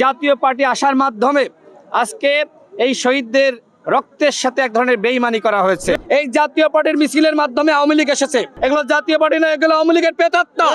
জাতীয় পার্টি আসার মাধ্যমে আজকে এই শহীদদের রক্তের সাথে এক ধরনের বেইমানি করা হয়েছে। এই জাতীয় পার্টির মিছিলের মাধ্যমে আওয়ামী লীগ এসেছে, এগুলো জাতীয় পার্টি না, এগুলো আওয়ামী লীগের প্রেতাত্মা।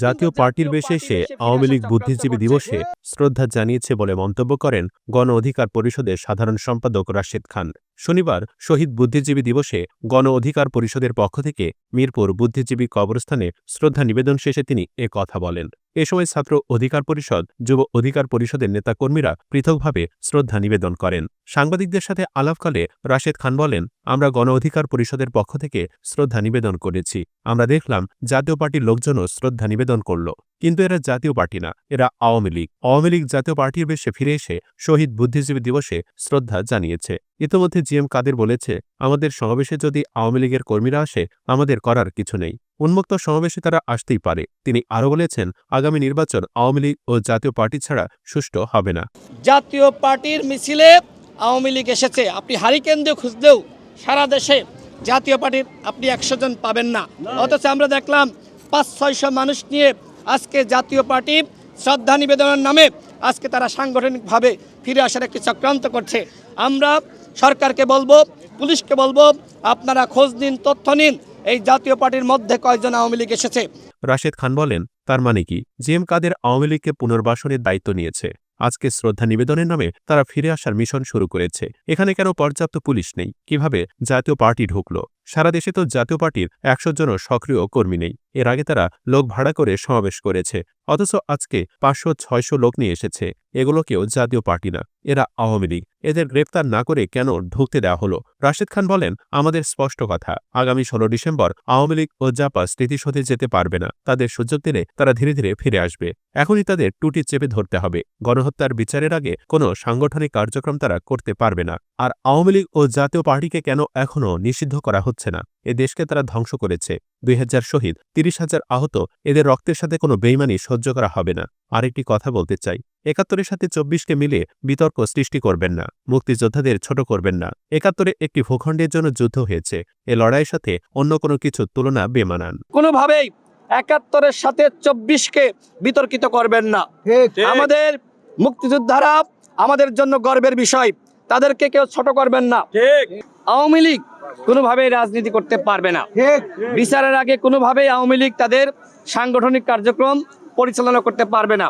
জাতীয় পার্টির বেশে এসে আওয়ামী লীগ বুদ্ধিজীবী দিবসে শ্রদ্ধা জানিয়েছে বলে মন্তব্য করেন গণ অধিকার পরিষদের সাধারণ সম্পাদক রাশেদ খান। শনিবার শহীদ বুদ্ধিজীবী দিবসে গণ অধিকার পরিষদের পক্ষ থেকে মিরপুর বুদ্ধিজীবী কবরস্থানে শ্রদ্ধা নিবেদন শেষে তিনি এ কথা বলেন। এ সময় ছাত্র অধিকার পরিষদ, যুব অধিকার পরিষদের নেতাকর্মীরা পৃথকভাবে শ্রদ্ধা নিবেদন করেন। সাংবাদিকদের সাথে আলাপকালে রাশেদ খান বলেন, আমরা গণ অধিকার পরিষদের পক্ষ থেকে শ্রদ্ধা নিবেদন করেছি। আমরা দেখলাম জাতীয় পার্টির লোকজনও শ্রদ্ধা নিবেদন করল, কিন্তু এরা জাতীয় পার্টি না, এরা আওয়ামী লীগ। আওয়ামী লীগ জাতীয় পার্টির বেশে ফিরে এসে শহীদ বুদ্ধিজীবী দিবসে শ্রদ্ধা জানিয়েছে। ইতিমধ্যে জিএম কাদের বলেছে, আমাদের সমাবেশে যদি আওয়ামী লীগের কর্মীরা আসে, আমাদের করার কিছু নেই, উন্মুক্ত সমাবেশে তারা আসতেই পারে। তিনি আরও বলেছেন, আগামী নির্বাচন আওয়ামী লীগ ও জাতীয় পার্টি ছাড়া সুষ্ঠু হবে না। জাতীয় পার্টির মিছিলে আওয়ামী লীগ এসেছে, আপনি হারিকেন দিয়ে খুঁজলেও সারা দেশে জাতীয় পার্টির আপনি 100 জন পাবেন না। অথচ আমরা দেখলাম 500-600 মানুষ নিয়ে আজকে জাতীয় পার্টি শ্রদ্ধা নিবেদনের নামে আজকে তারা সাংগঠনিকভাবে ফিরে আসার একটি চক্রান্ত করছে। আমরা সরকারকে বলবো, পুলিশকে বলবো, আপনারা খোঁজ নিন, তথ্য নিন, এই জাতীয় পার্টির মধ্যে কয়জন আওয়ামী লীগ এসেছে। রাশেদ খান বলেন, তার মানে কি, জিএম কাদের আওয়ামী লীগকে পুনর্বাসনের দায়িত্ব নিয়েছে। আজকে শ্রদ্ধা নিবেদনের নামে তারা ফিরে আসার মিশন শুরু করেছে। এখানে কেন পর্যাপ্ত পুলিশ নেই? কিভাবে জাতীয় পার্টি ঢুকলো? সারা দেশে তো জাতীয় পার্টির 100 জনও সক্রিয় কর্মী নেই। এর আগে তারা লোক ভাড়া করে সমাবেশ করেছে, অথচ আজকে 500-600 লোক নিয়ে এসেছে। এগুলোকেও জাতীয় পার্টি না, এরা আওয়ামী লীগ। এদের গ্রেপ্তার না করে কেন ঢুকতে দেওয়া হলো? রাশেদ খান বলেন, আমাদের স্পষ্ট কথা, আগামী 16 ডিসেম্বর আওয়ামী লীগ ও জাপা স্মৃতিসৌধে যেতে পারবে না। তাদের সুযোগ দিলে তারা ধীরে ধীরে ফিরে আসবে। এখনই তাদের টুটি চেপে ধরতে হবে। গণহত্যার বিচারের আগে কোনো সাংগঠনিক কার্যক্রম তারা করতে পারবে না। আর আওয়ামী লীগ ও জাতীয় পার্টিকে কেন এখনও নিষিদ্ধ করা হচ্ছে না? এ দেশকে তারা ধ্বংস করেছে। 2000 শহীদ, 30,000 আহত, এদের রক্তের সাথে কোনো বেইমানি সহ্য করা হবে না। আরেকটি কথা বলতে চাই, 71-এর সাথে 24-কে মিলে বিতর্ক সৃষ্টি করবেন না, মুক্তিযোদ্ধাদের ছোট করবেন না। 71-এ একটি ভূখণ্ডের জন্য যুদ্ধ হয়েছে, এ লড়াইয়ের সাথে অন্য কোনো কিছুর তুলনা বেমানান। কোনোভাবেই 71-এর সাথে 24-কে বিতর্কিত করবেন না। আমাদের মুক্তিযোদ্ধারা আমাদের জন্য গর্বের বিষয়, তাদেরকে কেউ ছোট করবেন না। আওয়ামী লীগ কোনোভাবেই রাজনীতি করতে পারবে না। বিচারের আগে কোনোভাবেই আওয়ামী লীগ তাদের সাংগঠনিক কার্যক্রম পরিচালনা করতে পারবে না।